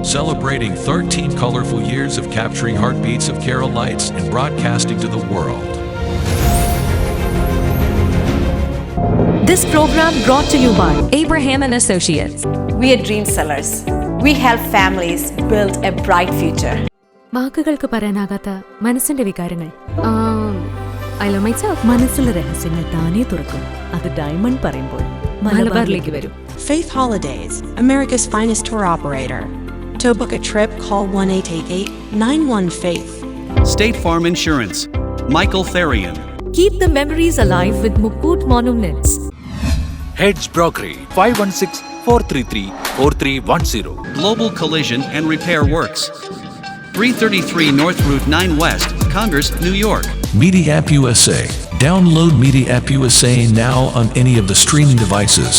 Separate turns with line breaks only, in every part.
celebrating 13 colorful years of capturing heartbeats of Kerala lights and broadcasting to the world.
This program brought to you by Abraham and Associates.
We are dream sellers. We help families build a bright future.
വാക്കുകൾക്ക് പറയാനാകാത്ത മനസ്സിന്റെ വികാരങ്ങൾ. I love myself. മനസ്സിലെ രഹസ്യങ്ങൾ താനേ തുറക്കും. അത് diamond പറയുമ്പോൾ മലബാറിലേക്ക് വരും.
Faith Holidays, America's finest tour operator. To book a trip, call 1-888-91-FAITH.
State Farm Insurance, Michael Therian.
Keep the memories alive with Mukut Monuments.
Heads Brokery 516-433-4310.
Global Collision and Repair Works, 333 North Route 9 West, Congress, New York.
Media App USA. Download Media App USA now on any of the streaming devices.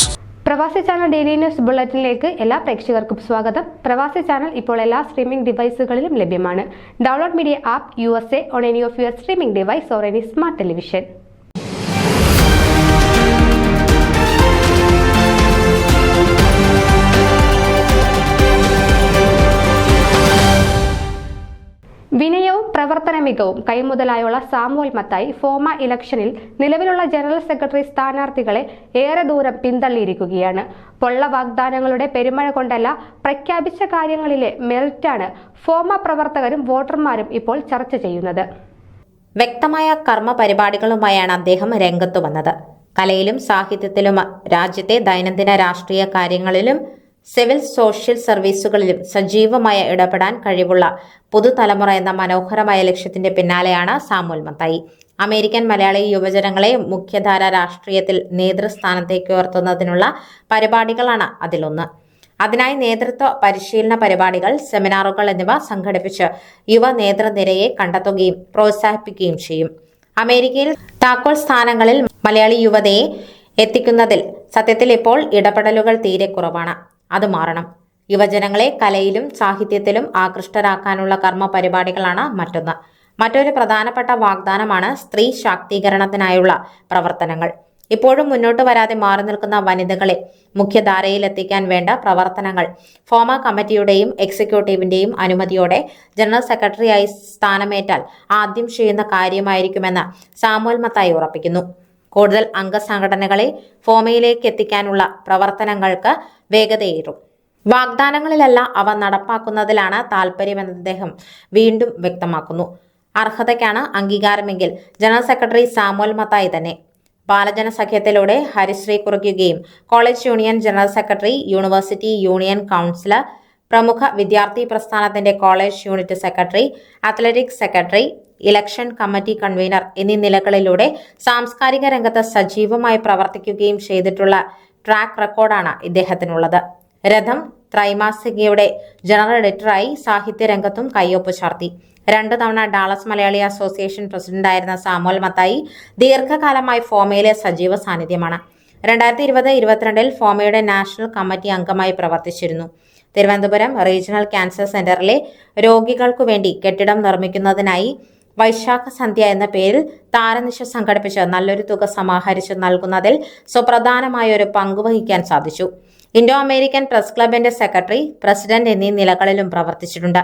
പ്രവാസി channel daily news ബുള്ളറ്റിനിലേക്ക് എല്ലാ പ്രേക്ഷകർക്കും സ്വാഗതം. പ്രവാസി channel ഇപ്പോൾ എല്ലാ streaming ഡിവൈസുകളിലും ലഭ്യമാണ്. Download media app USA on any of your streaming device or any smart television. വിനയവും പ്രവർത്തന മികവും കൈമുതലായുള്ള സാമുവൽ മത്തായി ഫോമ ഇലക്ഷനിൽ നിലവിലുള്ള ജനറൽ സെക്രട്ടറി സ്ഥാനാർത്ഥികളെ ഏറെ ദൂരം പിന്തള്ളിയിരിക്കുകയാണ്. പൊള്ള വാഗ്ദാനങ്ങളുടെ പെരുമഴ കൊണ്ടല്ല, പ്രഖ്യാപിച്ച കാര്യങ്ങളിലെ മെറിറ്റാണ് ഫോമ പ്രവർത്തകരും വോട്ടർമാരും ഇപ്പോൾ ചർച്ച ചെയ്യുന്നത്.
വ്യക്തമായ കർമ്മ പരിപാടികളുമായാണ് അദ്ദേഹം രംഗത്തു വന്നത്. കലയിലും സാഹിത്യത്തിലും രാജ്യത്തെ ദൈനംദിന രാഷ്ട്രീയ കാര്യങ്ങളിലും സിവിൽ സോഷ്യൽ സർവീസുകളിലും സജീവമായ ഇടപെടാൻ കഴിവുള്ള പുതുതലമുറ എന്ന മനോഹരമായ ലക്ഷ്യത്തിന്റെ പിന്നാലെയാണ് സാമുവൽ മത്തായി. അമേരിക്കൻ മലയാളി യുവജനങ്ങളെ മുഖ്യധാര രാഷ്ട്രീയത്തിൽ നേതൃസ്ഥാനത്തേക്ക് ഉയർത്തുന്നതിനുള്ള പരിപാടികളാണ് അതിലൊന്ന്. അതിനായി നേതൃത്വ പരിശീലന പരിപാടികൾ, സെമിനാറുകൾ എന്നിവ സംഘടിപ്പിച്ച് യുവ നേതൃനിരയെ കണ്ടെത്തുകയും പ്രോത്സാഹിപ്പിക്കുകയും ചെയ്യും. അമേരിക്കയിൽ താക്കോൽ സ്ഥാനങ്ങളിൽ മലയാളി യുവതയെ എത്തിക്കുന്നതിൽ സത്യത്തിൽ ഇപ്പോൾ ഇടപെടലുകൾ തീരെ കുറവാണ്. അത് മാറണം. യുവജനങ്ങളെ കലയിലും സാഹിത്യത്തിലും ആകൃഷ്ടരാക്കാനുള്ള കർമ്മ പരിപാടികളാണ് മറ്റൊരു പ്രധാനപ്പെട്ട വാഗ്ദാനമാണ് സ്ത്രീ ശാക്തീകരണത്തിനായുള്ള പ്രവർത്തനങ്ങൾ. ഇപ്പോഴും മുന്നോട്ട് വരാതെ മാറി നിൽക്കുന്ന വനിതകളെ മുഖ്യധാരയിലെത്തിക്കാൻ വേണ്ട പ്രവർത്തനങ്ങൾ ഫോമ കമ്മിറ്റിയുടെയും എക്സിക്യൂട്ടീവിന്റെയും അനുമതിയോടെ ജനറൽ സെക്രട്ടറിയായി സ്ഥാനമേറ്റാൽ ആദ്യം ചെയ്യുന്ന കാര്യമായിരിക്കുമെന്ന് സാമുവൽ മത്തായി ഉറപ്പിക്കുന്നു. കൂടുതൽ അംഗസംഘടനകളെ ഫോമയിലേക്ക് എത്തിക്കാനുള്ള പ്രവർത്തനങ്ങൾക്ക് വേഗതയേറും. വാഗ്ദാനങ്ങളിലല്ല, അവ നടപ്പാക്കുന്നതിലാണ് താൽപര്യമെന്ന് അദ്ദേഹം വീണ്ടും വ്യക്തമാക്കുന്നു. അർഹതയ്ക്കാണ് അംഗീകാരമെങ്കിൽ ജനറൽ സെക്രട്ടറി സാമുവൽ മത്തായി തന്നെ. ബാലജന സഖ്യത്തിലൂടെ ഹരിശ്രീ കുറിക്കുകയും college union general secretary, university union councillor, പ്രമുഖ വിദ്യാർത്ഥി പ്രസ്ഥാനത്തിന്റെ college unit secretary, athletics secretary, election committee convener എന്നീ നിലകളിലൂടെ സാംസ്കാരിക രംഗത്ത് സജീവമായി പ്രവർത്തിക്കുകയും ചെയ്തിട്ടുള്ള ട്രാക്ക് റെക്കോർഡാണ് ഇദ്ദേഹത്തിനുള്ളത്. രഥം ത്രൈമാസികയുടെ ജനറൽ എഡിറ്ററായി സാഹിത്യരംഗത്തും കയ്യൊപ്പ് ചാർത്തി. 2 തവണ ഡാളസ് മലയാളി അസോസിയേഷൻ പ്രസിഡന്റായിരുന്ന സാമുവൽ മത്തായി ദീർഘകാലമായി ഫോമയിലെ സജീവ സാന്നിധ്യമാണ്. 2020-22 ഫോമയുടെ നാഷണൽ കമ്മിറ്റി അംഗമായി പ്രവർത്തിച്ചിരുന്നു. തിരുവനന്തപുരം റീജിയണൽ ക്യാൻസർ സെന്ററിലെ രോഗികൾക്കു വേണ്ടി കെട്ടിടം നിർമ്മിക്കുന്നതിനായി വൈശാഖ സന്ധ്യ എന്ന പേരിൽ താരനിശ സംഘടിപ്പിച്ച് നല്ലൊരു തുക സമാഹരിച്ച് നൽകുന്നതിൽ സുപ്രധാനമായ ഒരു പങ്കുവഹിക്കാൻ സാധിച്ചു. ഇൻഡോ അമേരിക്കൻ പ്രസ് ക്ലബിന്റെ സെക്രട്ടറി, പ്രസിഡന്റ് എന്നീ നിലകളിലും പ്രവർത്തിച്ചിട്ടുണ്ട്.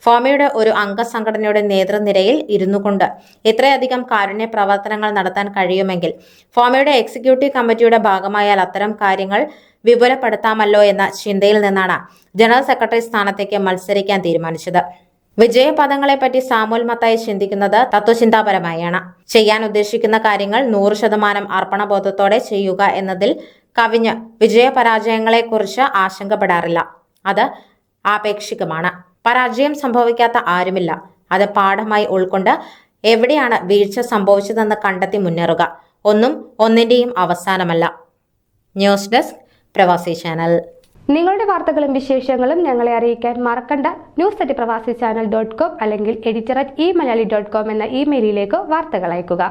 ഫോമയുടെ ഒരു അംഗസംഘടനയുടെ നേതൃനിരയിൽ ഇരുന്നുകൊണ്ട് ഇത്രയധികം കാരുണ്യ പ്രവർത്തനങ്ങൾ നടത്താൻ കഴിയുമെങ്കിൽ ഫോമയുടെ എക്സിക്യൂട്ടീവ് കമ്മിറ്റിയുടെ ഭാഗമായാൽ അത്തരം കാര്യങ്ങൾ വിപുലപ്പെടുത്താമല്ലോ എന്ന ചിന്തയിൽ നിന്നാണ് ജനറൽ സെക്രട്ടറി സ്ഥാനത്തേക്ക് മത്സരിക്കാൻ തീരുമാനിച്ചത്. വിജയപദങ്ങളെപ്പറ്റി സാമുവൽ മത്തായി ചിന്തിക്കുന്നത് തത്വചിന്താപരമായാണ്. ചെയ്യാൻ ഉദ്ദേശിക്കുന്ന കാര്യങ്ങൾ 100% അർപ്പണബോധത്തോടെ ചെയ്യുക എന്നതിൽ കവിഞ്ഞ് വിജയപരാജയങ്ങളെക്കുറിച്ച് ആശങ്കപ്പെടാറില്ല. അത് ആപേക്ഷികമാണ്. പരാജയം സംഭവിക്കാത്ത ആരുമില്ല. അത് പാഠമായി ഉൾക്കൊണ്ട് എവിടെയാണ് വീഴ്ച സംഭവിച്ചതെന്ന് കണ്ടെത്തി മുന്നേറുക. ഒന്നും ഒന്നിന്റെയും അവസാനമല്ല. ന്യൂസ് ഡെസ്ക്, പ്രവാസി ചാനൽ.
നിങ്ങളുടെ വാർത്തകളും വിശേഷങ്ങളും ഞങ്ങളെ അറിയിക്കാൻ മറക്കണ്ട. news@pravasichannel.com അല്ലെങ്കിൽ editor@eMalayali.com എന്ന ഇമെയിലിലേക്ക് വാർത്തകൾ അയക്കുക.